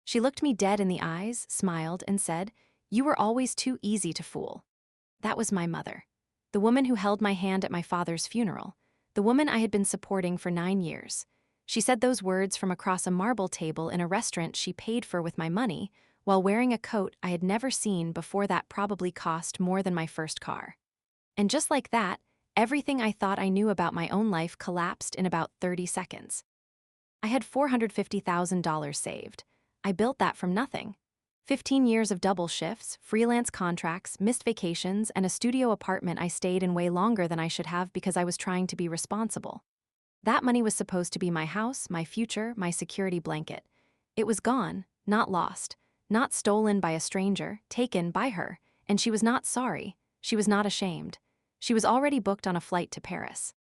She looked me dead in the eyes, smiled, and said, "You were always too easy to fool." That was my mother. The woman who held my hand at my father's funeral. The woman I had been supporting for 9 years. She said those words from across a marble table in a restaurant she paid for with my money, while wearing a coat I had never seen before that probably cost more than my first car. And just like that, everything I thought I knew about my own life collapsed in about 30 seconds. I had $450,000 saved. I built that from nothing. 15 years of double shifts, freelance contracts, missed vacations, and a studio apartment I stayed in way longer than I should have because I was trying to be responsible. That money was supposed to be my house, my future, my security blanket. It was gone, not lost, not stolen by a stranger, taken by her, and she was not sorry. She was not ashamed. She was already booked on a flight to Paris.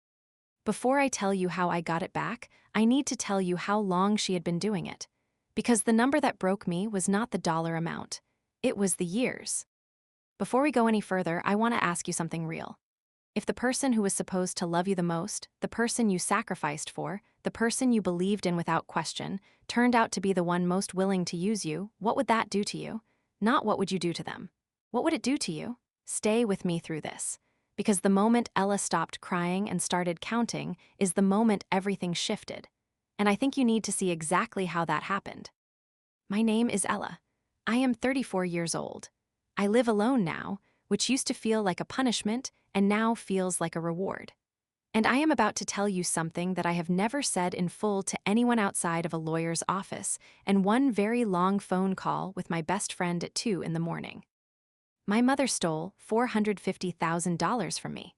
Before I tell you how I got it back, I need to tell you how long she had been doing it. Because the number that broke me was not the dollar amount. It was the years. Before we go any further, I want to ask you something real. If the person who was supposed to love you the most, the person you sacrificed for, the person you believed in without question, turned out to be the one most willing to use you, what would that do to you? Not what would you do to them. What would it do to you? Stay with me through this. Because the moment Ella stopped crying and started counting is the moment everything shifted. And I think you need to see exactly how that happened. My name is Ella. I am 34 years old. I live alone now, which used to feel like a punishment and now feels like a reward. And I am about to tell you something that I have never said in full to anyone outside of a lawyer's office and one very long phone call with my best friend at 2 in the morning. My mother stole $450,000 from me.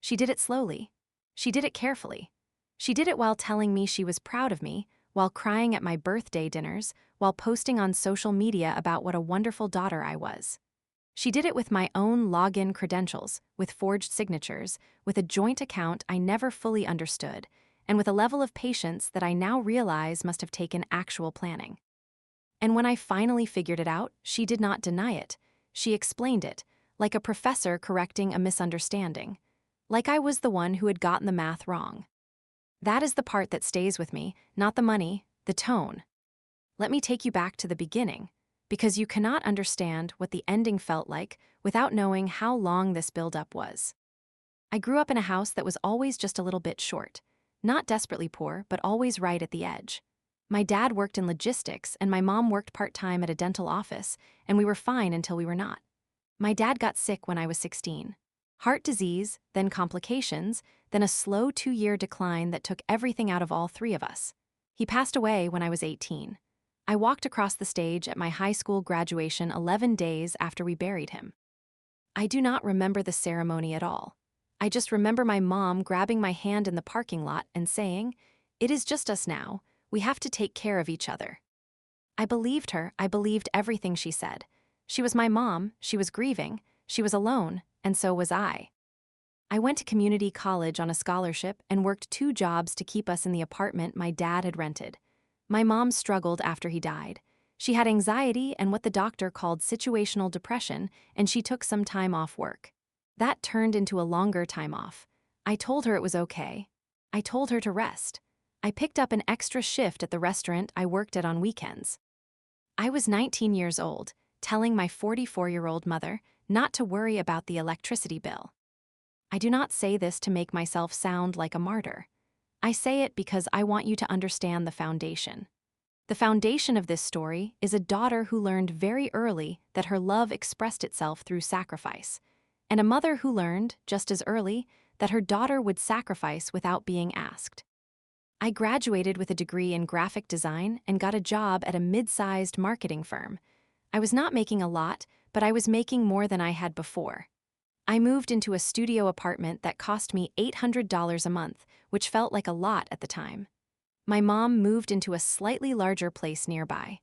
She did it slowly. She did it carefully. She did it while telling me she was proud of me, while crying at my birthday dinners, while posting on social media about what a wonderful daughter I was. She did it with my own login credentials, with forged signatures, with a joint account I never fully understood, and with a level of patience that I now realize must have taken actual planning. And when I finally figured it out, she did not deny it. She explained it, like a professor correcting a misunderstanding. Like I was the one who had gotten the math wrong. That is the part that stays with me, not the money, the tone. Let me take you back to the beginning, because you cannot understand what the ending felt like without knowing how long this build-up was. I grew up in a house that was always just a little bit short, not desperately poor, but always right at the edge. My dad worked in logistics and my mom worked part-time at a dental office, and we were fine until we were not. My dad got sick when I was 16. Heart disease, then complications, then a slow 2-year decline that took everything out of all three of us. He passed away when I was 18. I walked across the stage at my high school graduation 11 days after we buried him. I do not remember the ceremony at all. I just remember my mom grabbing my hand in the parking lot and saying, "It is just us now. We have to take care of each other." I believed her. I believed everything she said. She was my mom. She was grieving. She was alone, and so was I. I went to community college on a scholarship and worked 2 jobs to keep us in the apartment my dad had rented. My mom struggled after he died. She had anxiety and what the doctor called situational depression, and she took some time off work. That turned into a longer time off. I told her it was okay. I told her to rest. I picked up an extra shift at the restaurant I worked at on weekends. I was 19 years old, telling my 44-year-old mother not to worry about the electricity bill. I do not say this to make myself sound like a martyr. I say it because I want you to understand the foundation. The foundation of this story is a daughter who learned very early that her love expressed itself through sacrifice, and a mother who learned, just as early, that her daughter would sacrifice without being asked. I graduated with a degree in graphic design and got a job at a mid-sized marketing firm. I was not making a lot, but I was making more than I had before. I moved into a studio apartment that cost me $800 a month, which felt like a lot at the time. My mom moved into a slightly larger place nearby.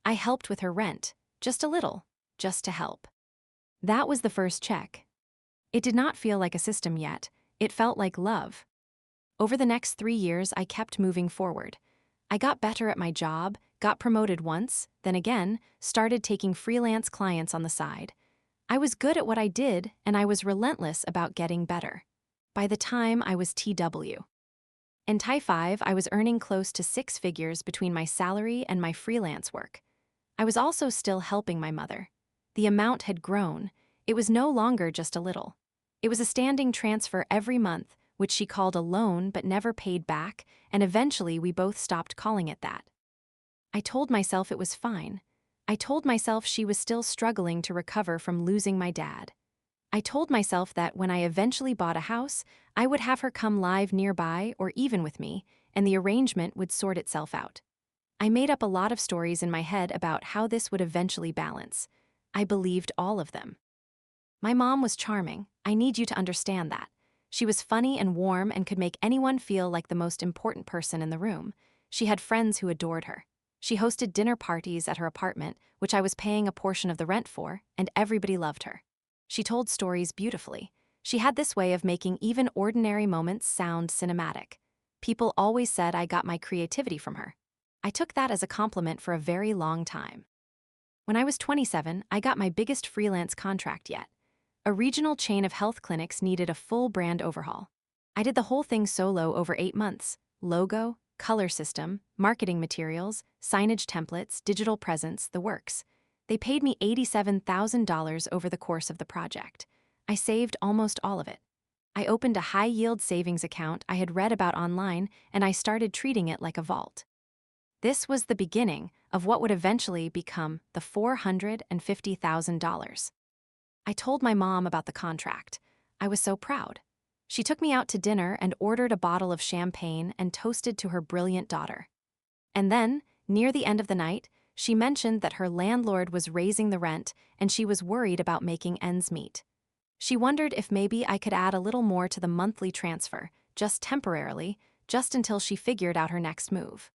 I helped with her rent, just a little, just to help. That was the first check. It did not feel like a system yet. It felt like love. Over the next 3 years, I kept moving forward. I got better at my job, got promoted once, then again, started taking freelance clients on the side. I was good at what I did, and I was relentless about getting better. By the time I was TW. In Thai 5, I was earning close to 6 figures between my salary and my freelance work. I was also still helping my mother. The amount had grown. It was no longer just a little. It was a standing transfer every month, which she called a loan but never paid back, and eventually we both stopped calling it that. I told myself it was fine. I told myself she was still struggling to recover from losing my dad. I told myself that when I eventually bought a house, I would have her come live nearby or even with me, and the arrangement would sort itself out. I made up a lot of stories in my head about how this would eventually balance. I believed all of them. My mom was charming. I need you to understand that. She was funny and warm and could make anyone feel like the most important person in the room. She had friends who adored her. She hosted dinner parties at her apartment, which I was paying a portion of the rent for, and everybody loved her. She told stories beautifully. She had this way of making even ordinary moments sound cinematic. People always said I got my creativity from her. I took that as a compliment for a very long time. When I was 27, I got my biggest freelance contract yet. A regional chain of health clinics needed a full brand overhaul. I did the whole thing solo over 8 months. Logo, color system, marketing materials, signage templates, digital presence, the works. They paid me $87,000 over the course of the project. I saved almost all of it. I opened a high-yield savings account I had read about online, and I started treating it like a vault. This was the beginning of what would eventually become the $450,000. I told my mom about the contract. I was so proud. She took me out to dinner and ordered a bottle of champagne and toasted to her brilliant daughter. And then, near the end of the night, she mentioned that her landlord was raising the rent and she was worried about making ends meet. She wondered if maybe I could add a little more to the monthly transfer, just temporarily, just until she figured out her next move.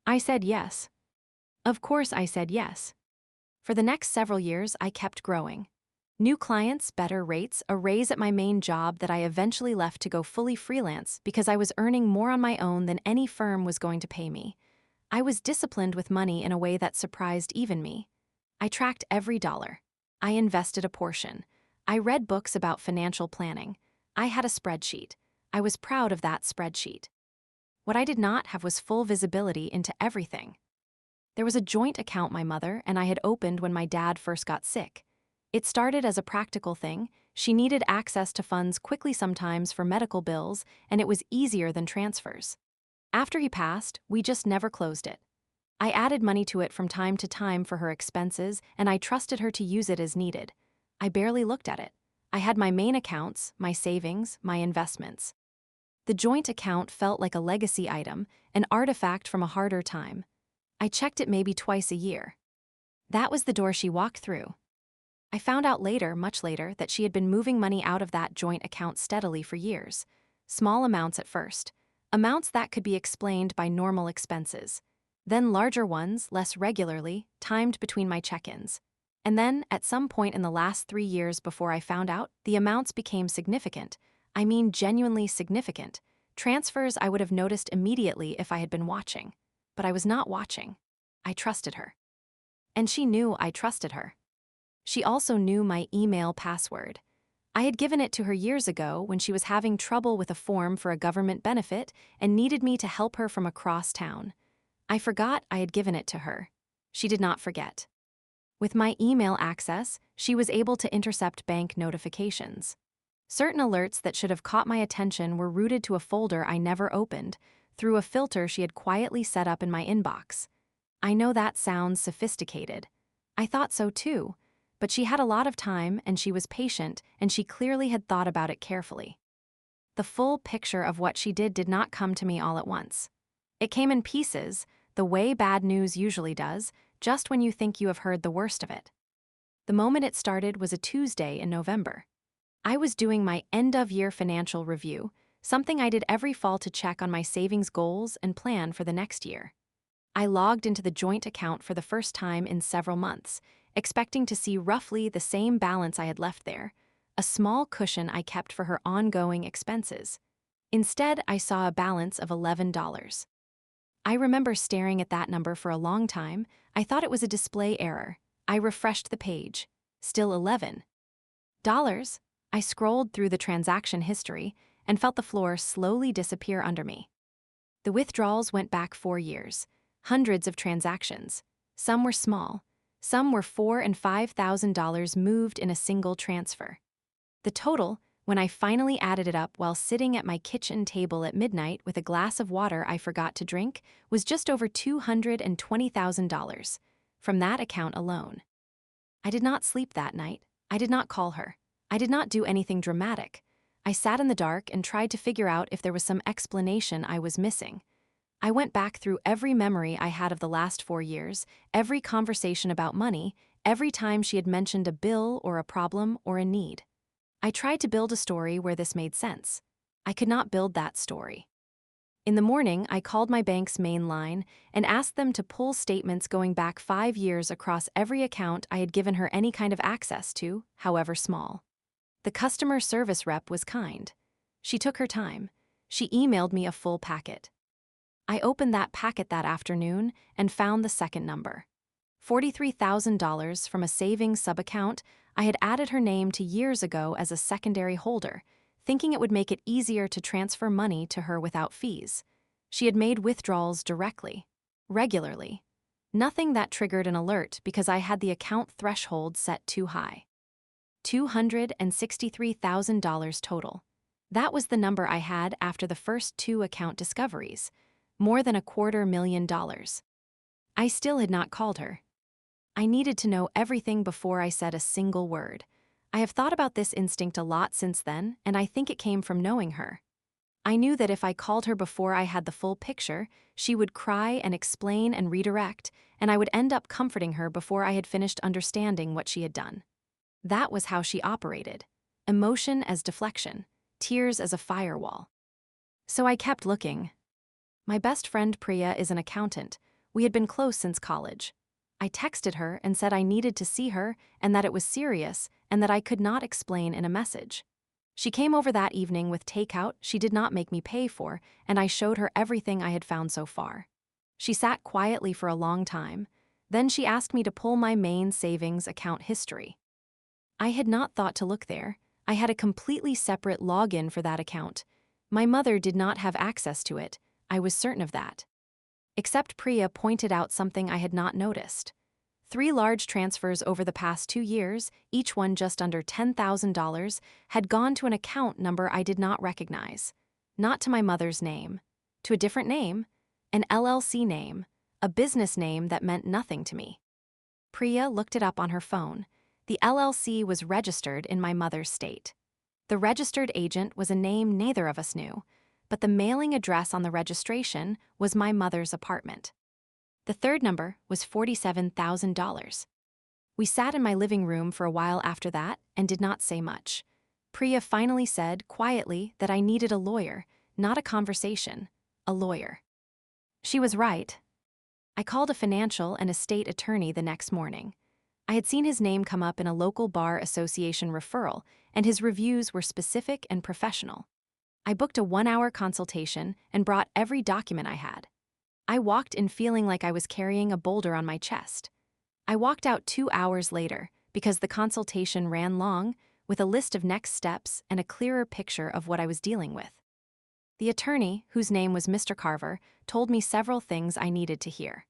I said yes. Of course I said yes. For the next several years, I kept growing. New clients, better rates, a raise at my main job that I eventually left to go fully freelance because I was earning more on my own than any firm was going to pay me. I was disciplined with money in a way that surprised even me. I tracked every dollar. I invested a portion. I read books about financial planning. I had a spreadsheet. I was proud of that spreadsheet. What I did not have was full visibility into everything. There was a joint account my mother and I had opened when my dad first got sick. It started as a practical thing. She needed access to funds quickly sometimes for medical bills, and it was easier than transfers. After he passed, we just never closed it. I added money to it from time to time for her expenses, and I trusted her to use it as needed. I barely looked at it. I had my main accounts, my savings, my investments. The joint account felt like a legacy item, an artifact from a harder time. I checked it maybe twice a year. That was the door she walked through. I found out later, much later, that she had been moving money out of that joint account steadily for years. Small amounts at first. Amounts that could be explained by normal expenses. Then larger ones, less regularly, timed between my check-ins. And then, at some point in the last 3 years before I found out, the amounts became significant. I mean genuinely significant. Transfers I would have noticed immediately if I had been watching. But I was not watching. I trusted her. And she knew I trusted her. She also knew my email password. I had given it to her years ago when she was having trouble with a form for a government benefit and needed me to help her from across town. I forgot I had given it to her. She did not forget. With my email access, she was able to intercept bank notifications. Certain alerts that should have caught my attention were routed to a folder I never opened, through a filter she had quietly set up in my inbox. I know that sounds sophisticated. I thought so too. But she had a lot of time, and she was patient, and she clearly had thought about it carefully. The full picture of what she did not come to me all at once. It came in pieces, the way bad news usually does, just when you think you have heard the worst of it. The moment it started was a Tuesday in November. I was doing my end-of-year financial review, something I did every fall to check on my savings goals and plan for the next year. I logged into the joint account for the first time in several months, expecting to see roughly the same balance I had left there, a small cushion I kept for her ongoing expenses. Instead, I saw a balance of $11. I remember staring at that number for a long time. I thought it was a display error. I refreshed the page. Still $11. I scrolled through the transaction history and felt the floor slowly disappear under me. The withdrawals went back 4 years. Hundreds of transactions. Some were small, Some were $4,000 and $5,000 moved in a single transfer. The total, when I finally added it up while sitting at my kitchen table at midnight with a glass of water I forgot to drink, was just over $220,000 from that account alone. I did not sleep that night. I did not call her. I did not do anything dramatic. I sat in the dark and tried to figure out if there was some explanation I was missing. I went back through every memory I had of the last 4 years, every conversation about money, every time she had mentioned a bill or a problem or a need. I tried to build a story where this made sense. I could not build that story. In the morning, I called my bank's main line and asked them to pull statements going back 5 years across every account I had given her any kind of access to, however small. The customer service rep was kind. She took her time. She emailed me a full packet. I opened that packet that afternoon and found the second number. $43,000 from a savings sub-account I had added her name to years ago as a secondary holder, thinking it would make it easier to transfer money to her without fees. She had made withdrawals directly, regularly. Nothing that triggered an alert because I had the account threshold set too high. $263,000 total. That was the number I had after the first 2 account discoveries, more than $250,000. I still had not called her. I needed to know everything before I said a single word. I have thought about this instinct a lot since then, and I think it came from knowing her. I knew that if I called her before I had the full picture, she would cry and explain and redirect, and I would end up comforting her before I had finished understanding what she had done. That was how she operated. Emotion as deflection, tears as a firewall. So I kept looking. My best friend Priya is an accountant. We had been close since college. I texted her and said I needed to see her and that it was serious and that I could not explain in a message. She came over that evening with takeout she did not make me pay for, and I showed her everything I had found so far. She sat quietly for a long time. Then she asked me to pull my main savings account history. I had not thought to look there. I had a completely separate login for that account. My mother did not have access to it. I was certain of that. Except Priya pointed out something I had not noticed. 3 large transfers over the past 2 years, each one just under $10,000, had gone to an account number I did not recognize. Not to my mother's name. To a different name. An LLC name. A business name that meant nothing to me. Priya looked it up on her phone. The LLC was registered in my mother's state. The registered agent was a name neither of us knew, but the mailing address on the registration was my mother's apartment. The third number was $47,000. We sat in my living room for a while after that and did not say much. Priya finally said, quietly, that I needed a lawyer, not a conversation, a lawyer. She was right. I called a financial and estate attorney the next morning. I had seen his name come up in a local bar association referral, and his reviews were specific and professional. I booked a 1-hour consultation and brought every document I had. I walked in feeling like I was carrying a boulder on my chest. I walked out 2 hours later because the consultation ran long, with a list of next steps and a clearer picture of what I was dealing with. The attorney, whose name was Mr. Carver, told me several things I needed to hear.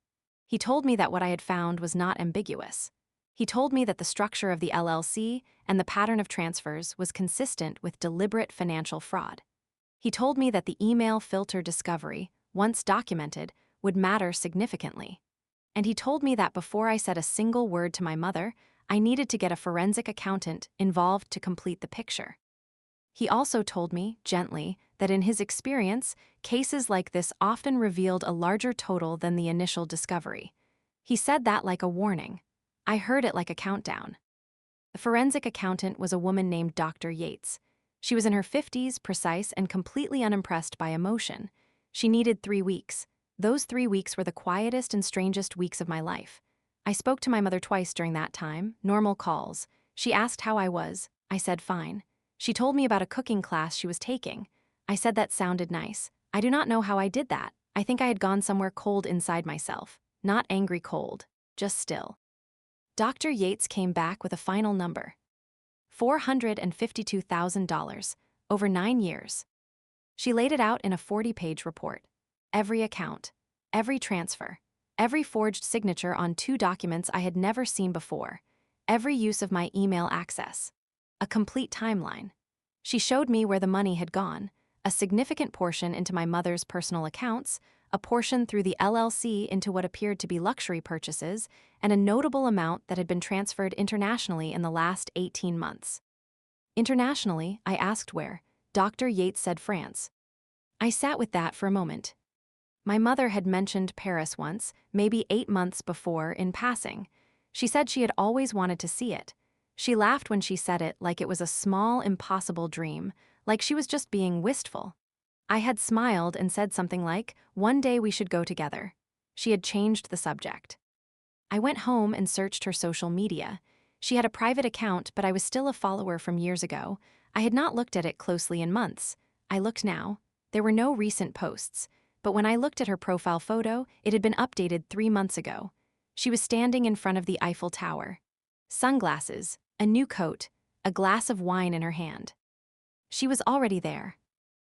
He told me that what I had found was not ambiguous. He told me that the structure of the LLC and the pattern of transfers was consistent with deliberate financial fraud. He told me that the email filter discovery, once documented, would matter significantly. And he told me that before I said a single word to my mother, I needed to get a forensic accountant involved to complete the picture. He also told me, gently, that in his experience, cases like this often revealed a larger total than the initial discovery. He said that like a warning. I heard it like a countdown. The forensic accountant was a woman named Dr. Yates. She was in her 50s, precise, and completely unimpressed by emotion. She needed 3 weeks. Those 3 weeks were the quietest and strangest weeks of my life. I spoke to my mother twice during that time, normal calls. She asked how I was. I said fine. She told me about a cooking class she was taking. I said that sounded nice. I do not know how I did that. I think I had gone somewhere cold inside myself. Not angry cold, just still. Dr. Yates came back with a final number. $452,000, over 9 years. She laid it out in a 40-page report. Every account, every transfer, Every forged signature on 2 documents I had never seen before. Every use of my email access. A complete timeline. She showed me where the money had gone, a significant portion into my mother's personal accounts, a portion through the LLC into what appeared to be luxury purchases, and a notable amount that had been transferred internationally in the last 18 months. Internationally, I asked where. Dr. Yates said France. I sat with that for a moment. My mother had mentioned Paris once, maybe 8 months before, in passing. She said she had always wanted to see it. She laughed when she said it like it was a small, impossible dream, like she was just being wistful. I had smiled and said something like, "One day we should go together." She had changed the subject. I went home and searched her social media. She had a private account, but I was still a follower from years ago. I had not looked at it closely in months. I looked now. There were no recent posts, but when I looked at her profile photo, it had been updated 3 months ago. She was standing in front of the Eiffel Tower. Sunglasses, a new coat, a glass of wine in her hand. She was already there.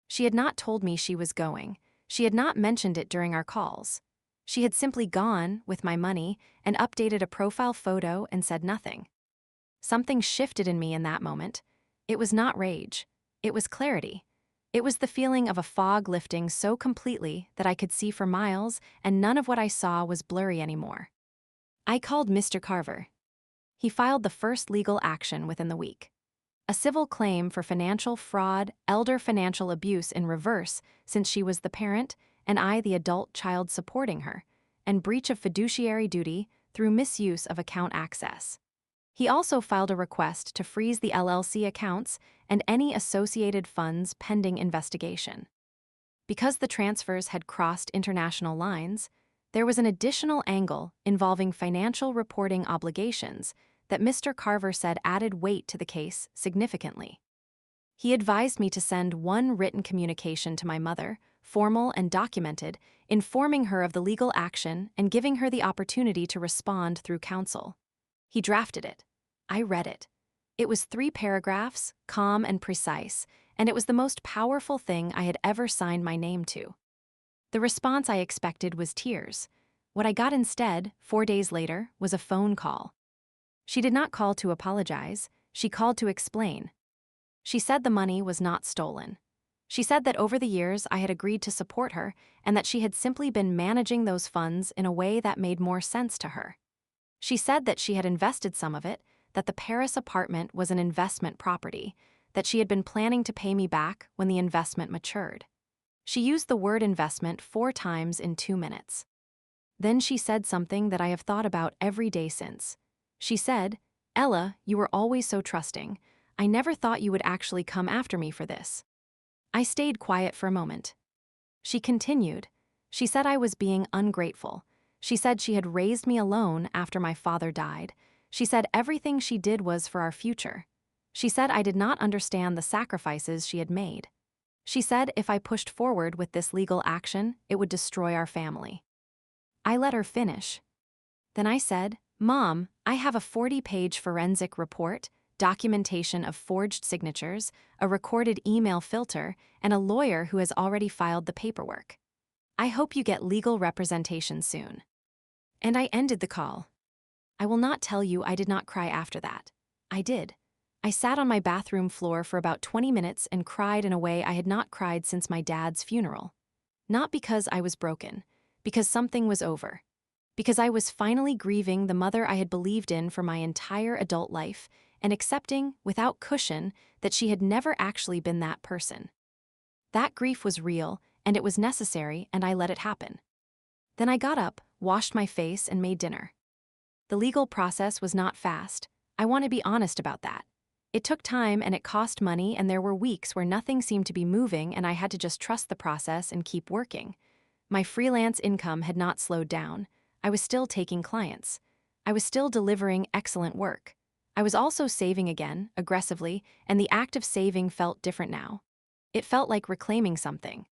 She had not told me she was going. She had not mentioned it during our calls. She had simply gone, with my money, and updated a profile photo and said nothing. Something shifted in me in that moment. It was not rage. It was clarity. It was the feeling of a fog lifting so completely that I could see for miles, and none of what I saw was blurry anymore. I called Mr. Carver. He filed the first legal action within the week. A civil claim for financial fraud, elder financial abuse in reverse, since she was the parent and I the adult child supporting her, and breach of fiduciary duty through misuse of account access. He also filed a request to freeze the LLC accounts and any associated funds pending investigation. Because the transfers had crossed international lines, there was an additional angle involving financial reporting obligations that Mr. Carver said added weight to the case significantly. He advised me to send one written communication to my mother, formal and documented, informing her of the legal action and giving her the opportunity to respond through counsel. He drafted it. I read it. It was 3 paragraphs, calm and precise, and it was the most powerful thing I had ever signed my name to. The response I expected was tears. What I got instead, 4 days later, was a phone call. She did not call to apologize, she called to explain. She said the money was not stolen. She said that over the years I had agreed to support her and that she had simply been managing those funds in a way that made more sense to her. She said that she had invested some of it, that the Paris apartment was an investment property, that she had been planning to pay me back when the investment matured. She used the word investment 4 times in 2 minutes. Then she said something that I have thought about every day since. She said, "Ella, you were always so trusting. I never thought you would actually come after me for this." I stayed quiet for a moment. She continued. She said I was being ungrateful. She said she had raised me alone after my father died. She said everything she did was for our future. She said I did not understand the sacrifices she had made. She said if I pushed forward with this legal action, it would destroy our family. I let her finish. Then I said, "Mom, I have a 40-page forensic report, documentation of forged signatures, a recorded email filter, and a lawyer who has already filed the paperwork. I hope you get legal representation soon." And I ended the call. I will not tell you I did not cry after that. I did. I sat on my bathroom floor for about 20 minutes and cried in a way I had not cried since my dad's funeral. Not because I was broken, because something was over. Because I was finally grieving the mother I had believed in for my entire adult life and accepting, without cushion, that she had never actually been that person. That grief was real, and it was necessary, and I let it happen. Then I got up, washed my face, and made dinner. The legal process was not fast. I want to be honest about that. It took time and it cost money, and there were weeks where nothing seemed to be moving and I had to just trust the process and keep working. My freelance income had not slowed down. I was still taking clients. I was still delivering excellent work. I was also saving again, aggressively, and the act of saving felt different now. It felt like reclaiming something.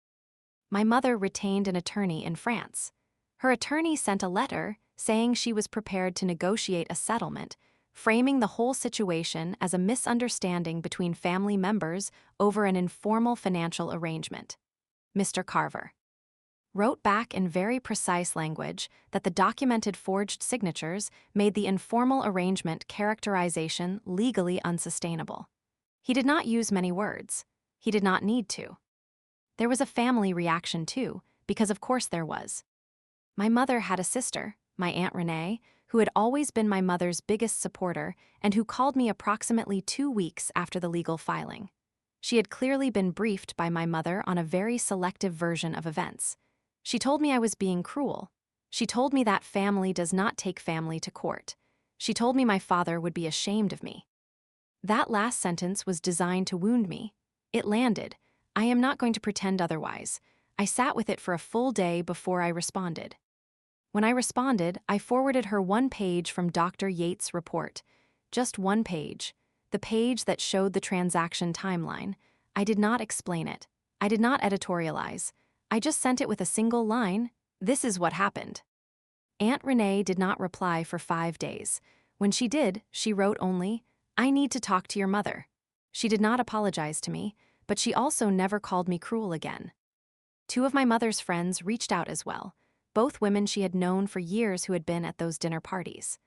My mother retained an attorney in France. Her attorney sent a letter saying she was prepared to negotiate a settlement, framing the whole situation as a misunderstanding between family members over an informal financial arrangement. Mr. Carver. wrote back in very precise language that the documented forged signatures made the informal arrangement characterization legally unsustainable. He did not use many words. He did not need to. There was a family reaction too, because of course there was. My mother had a sister, my Aunt Renee, who had always been my mother's biggest supporter and who called me approximately 2 weeks after the legal filing. She had clearly been briefed by my mother on a very selective version of events. She told me I was being cruel. She told me that family does not take family to court. She told me my father would be ashamed of me. That last sentence was designed to wound me. It landed. I am not going to pretend otherwise. I sat with it for a full day before I responded. When I responded, I forwarded her 1 page from Dr. Yates' report. Just 1 page. The page that showed the transaction timeline. I did not explain it. I did not editorialize. I just sent it with a single line. This is what happened. Aunt Renee did not reply for 5 days. When she did, she wrote only, "I need to talk to your mother." She did not apologize to me, but she also never called me cruel again. 2 of my mother's friends reached out as well, both women she had known for years who had been at those dinner parties.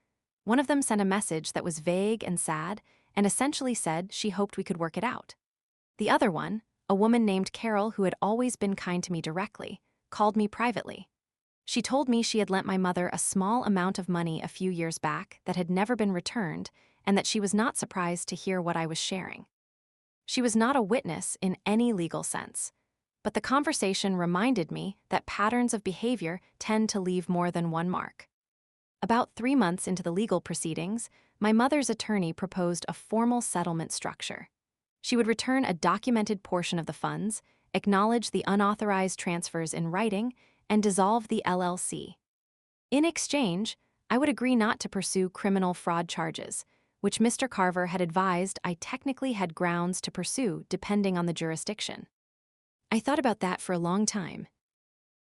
One of them sent a message that was vague and sad and essentially said she hoped we could work it out. The other one, a woman named Carol who had always been kind to me directly, called me privately. She told me she had lent my mother a small amount of money a few years back that had never been returned and that she was not surprised to hear what I was sharing. She was not a witness in any legal sense, but the conversation reminded me that patterns of behavior tend to leave more than one mark. About 3 months into the legal proceedings, my mother's attorney proposed a formal settlement structure. She would return a documented portion of the funds, acknowledge the unauthorized transfers in writing, and dissolve the LLC. In exchange, I would agree not to pursue criminal fraud charges, which Mr. Carver had advised I technically had grounds to pursue depending on the jurisdiction. I thought about that for a long time.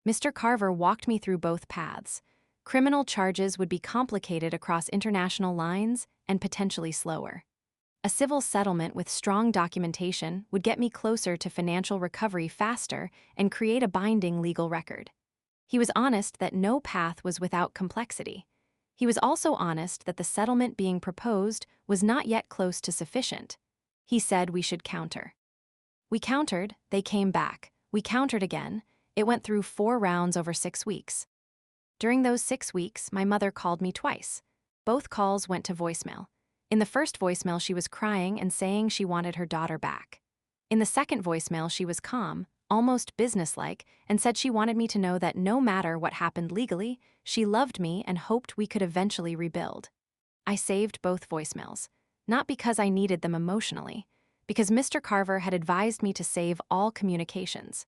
Mr. Carver walked me through both paths. Criminal charges would be complicated across international lines and potentially slower. A civil settlement with strong documentation would get me closer to financial recovery faster and create a binding legal record. He was honest that no path was without complexity. He was also honest that the settlement being proposed was not yet close to sufficient. He said we should counter. We countered, they came back. We countered again. It went through 4 rounds over 6 weeks. During those 6 weeks, my mother called me twice. Both calls went to voicemail. In the first voicemail, she was crying and saying she wanted her daughter back. In the second voicemail, she was calm, almost businesslike, and said she wanted me to know that no matter what happened legally, she loved me and hoped we could eventually rebuild. I saved both voicemails, not because I needed them emotionally, because Mr. Carver had advised me to save all communications.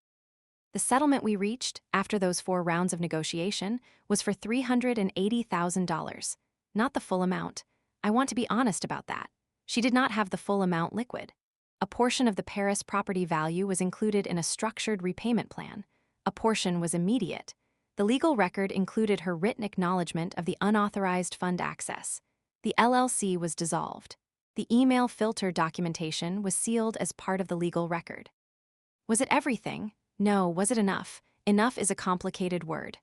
The settlement we reached, after those 4 rounds of negotiation, was for $380,000, not the full amount. I want to be honest about that. She did not have the full amount liquid. A portion of the Paris property value was included in a structured repayment plan. A portion was immediate. The legal record included her written acknowledgement of the unauthorized fund access. The LLC was dissolved. The email filter documentation was sealed as part of the legal record. Was it everything? No. Was it enough? Enough is a complicated word.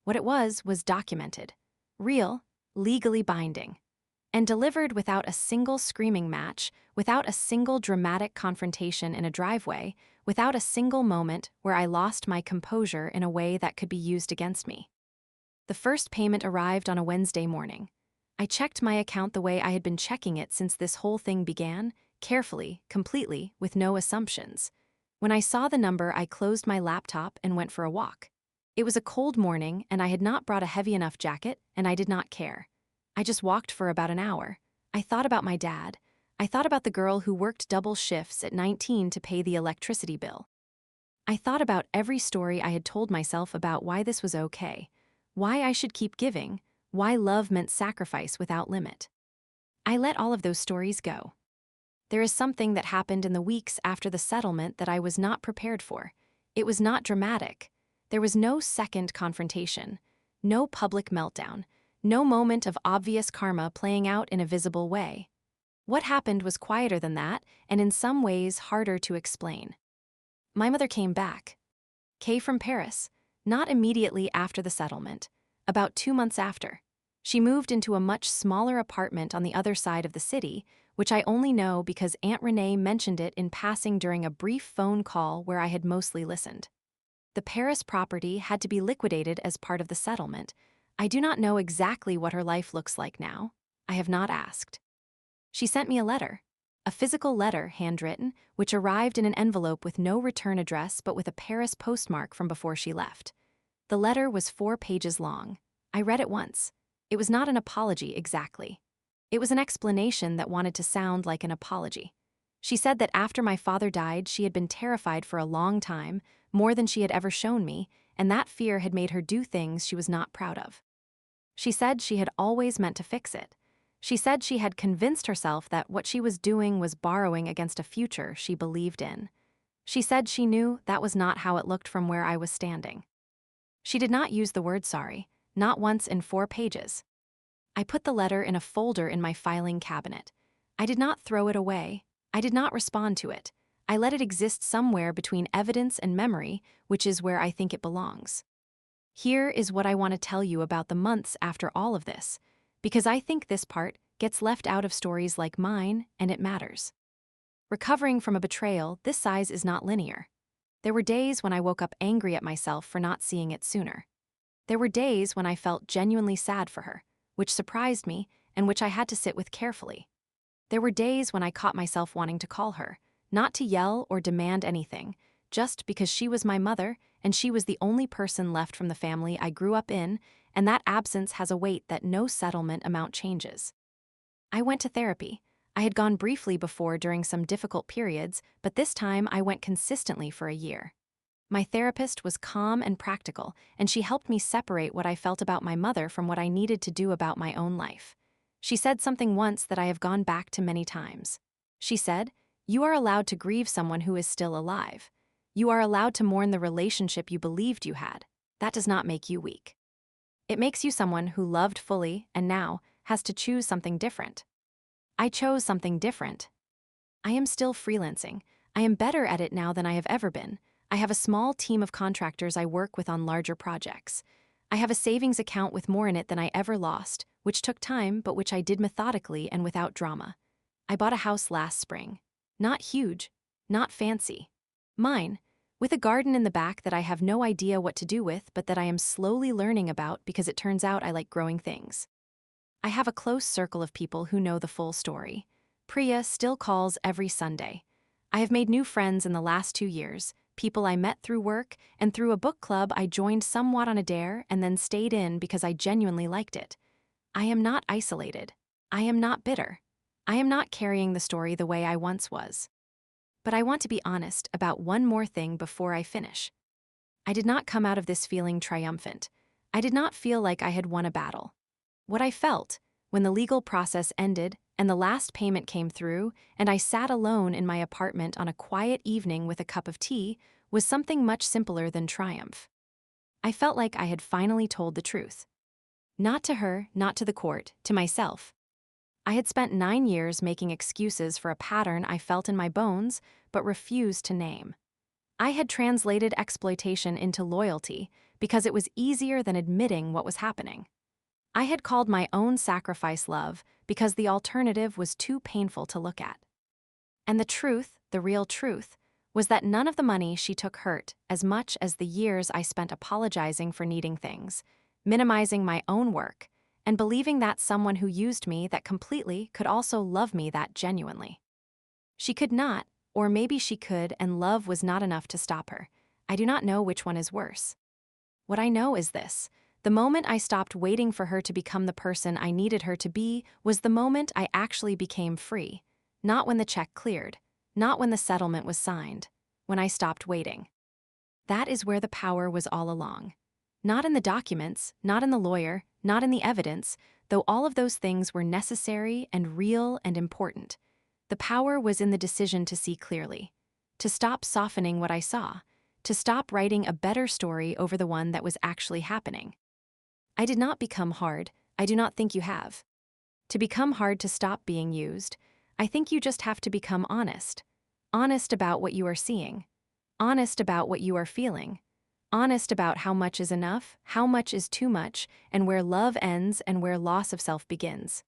What it was documented, real, legally binding, and delivered without a single screaming match, without a single dramatic confrontation in a driveway, without a single moment where I lost my composure in a way that could be used against me. The first payment arrived on a Wednesday morning. I checked my account the way I had been checking it since this whole thing began, carefully, completely, with no assumptions. When I saw the number, I closed my laptop and went for a walk. It was a cold morning, and I had not brought a heavy enough jacket, and I did not care. I just walked for about an hour. I thought about my dad. I thought about the girl who worked double shifts at 19 to pay the electricity bill. I thought about every story I had told myself about why this was okay, why I should keep giving, why love meant sacrifice without limit. I let all of those stories go. There is something that happened in the weeks after the settlement that I was not prepared for. It was not dramatic. There was no second confrontation, no public meltdown, no moment of obvious karma playing out in a visible way. What happened was quieter than that, and in some ways harder to explain. My mother came back. Kay from Paris. Not immediately after the settlement, about 2 months after. She moved into a much smaller apartment on the other side of the city, which I only know because Aunt Renee mentioned it in passing during a brief phone call where I had mostly listened. The Paris property had to be liquidated as part of the settlement. I do not know exactly what her life looks like now. I have not asked. She sent me a letter. A physical letter, handwritten, which arrived in an envelope with no return address but with a Paris postmark from before she left. The letter was 4 pages long. I read it once. It was not an apology exactly. It was an explanation that wanted to sound like an apology. She said that after my father died, she had been terrified for a long time, more than she had ever shown me, and that fear had made her do things she was not proud of. She said she had always meant to fix it. She said she had convinced herself that what she was doing was borrowing against a future she believed in. She said she knew that was not how it looked from where I was standing. She did not use the word sorry, not once in 4 pages. I put the letter in a folder in my filing cabinet. I did not throw it away. I did not respond to it. I let it exist somewhere between evidence and memory, which is where I think it belongs. Here is what I want to tell you about the months after all of this, because I think this part gets left out of stories like mine, and it matters. Recovering from a betrayal this size is not linear. There were days when I woke up angry at myself for not seeing it sooner. There were days when I felt genuinely sad for her, which surprised me and which I had to sit with carefully. There were days when I caught myself wanting to call her, not to yell or demand anything, just because she was my mother and she was the only person left from the family I grew up in, and that absence has a weight that no settlement amount changes. I went to therapy. I had gone briefly before during some difficult periods, but this time I went consistently for a year. My therapist was calm and practical, and she helped me separate what I felt about my mother from what I needed to do about my own life. She said something once that I have gone back to many times. She said, "You are allowed to grieve someone who is still alive. You are allowed to mourn the relationship you believed you had. That does not make you weak. It makes you someone who loved fully and now has to choose something different." I chose something different. I am still freelancing. I am better at it now than I have ever been. I have a small team of contractors I work with on larger projects. I have a savings account with more in it than I ever lost, which took time but which I did methodically and without drama. I bought a house last spring. Not huge, not fancy. Mine, with a garden in the back that I have no idea what to do with but that I am slowly learning about because it turns out I like growing things. I have a close circle of people who know the full story. Priya still calls every Sunday. I have made new friends in the last 2 years, people I met through work and through a book club I joined somewhat on a dare and then stayed in because I genuinely liked it. I am not isolated. I am not bitter. I am not carrying the story the way I once was. But I want to be honest about one more thing before I finish. I did not come out of this feeling triumphant. I did not feel like I had won a battle. What I felt, when the legal process ended and the last payment came through and I sat alone in my apartment on a quiet evening with a cup of tea, was something much simpler than triumph. I felt like I had finally told the truth. Not to her, not to the court, to myself. I had spent 9 years making excuses for a pattern I felt in my bones but refused to name. I had translated exploitation into loyalty because it was easier than admitting what was happening. I had called my own sacrifice love because the alternative was too painful to look at. And the truth, the real truth, was that none of the money she took hurt as much as the years I spent apologizing for needing things, minimizing my own work, and believing that someone who used me that completely could also love me that genuinely. She could not, or maybe she could, and love was not enough to stop her. I do not know which one is worse. What I know is this. The moment I stopped waiting for her to become the person I needed her to be was the moment I actually became free. Not when the check cleared, not when the settlement was signed, when I stopped waiting. That is where the power was all along. Not in the documents, not in the lawyer, not in the evidence, though all of those things were necessary and real and important. The power was in the decision to see clearly, to stop softening what I saw, to stop writing a better story over the one that was actually happening. I did not become hard. I do not think you have. To become hard to stop being used, I think you just have to become honest. Honest about what you are seeing. Honest about what you are feeling. honest about how much is enough, how much is too much, and where love ends and where loss of self begins.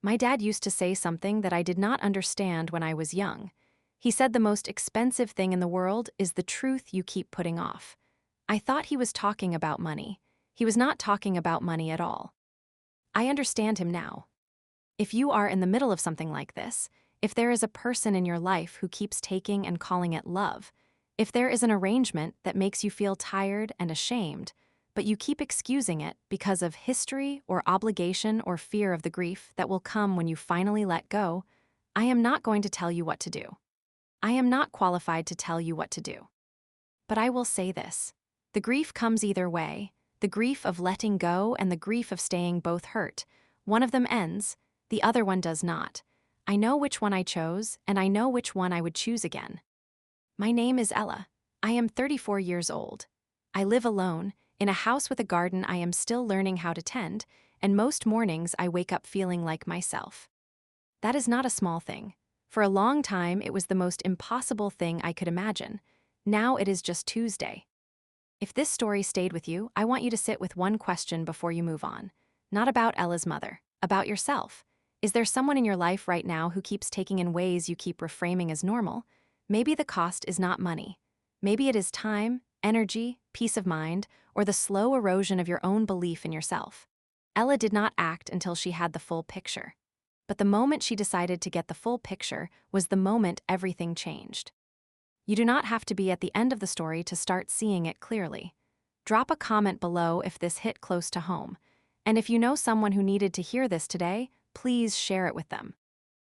My dad used to say something that I did not understand when I was young. He said the most expensive thing in the world is the truth you keep putting off. I thought he was talking about money. He was not talking about money at all. I understand him now. If you are in the middle of something like this, if there is a person in your life who keeps taking and calling it love, if there is an arrangement that makes you feel tired and ashamed, but you keep excusing it because of history or obligation or fear of the grief that will come when you finally let go, I am not going to tell you what to do. I am not qualified to tell you what to do. But I will say this. The grief comes either way. The grief of letting go and the grief of staying both hurt. One of them ends, the other one does not. I know which one I chose, and I know which one I would choose again. My name is Ella. I am 34 years old. I live alone, in a house with a garden I am still learning how to tend, and most mornings I wake up feeling like myself. That is not a small thing. For a long time, it was the most impossible thing I could imagine. Now it is just Tuesday. If this story stayed with you, I want you to sit with one question before you move on. Not about Ella's mother, about yourself. Is there someone in your life right now who keeps taking in ways you keep reframing as normal? Maybe the cost is not money. Maybe it is time, energy, peace of mind, or the slow erosion of your own belief in yourself. Ella did not act until she had the full picture. But the moment she decided to get the full picture was the moment everything changed. You do not have to be at the end of the story to start seeing it clearly. Drop a comment below if this hit close to home. And if you know someone who needed to hear this today, please share it with them.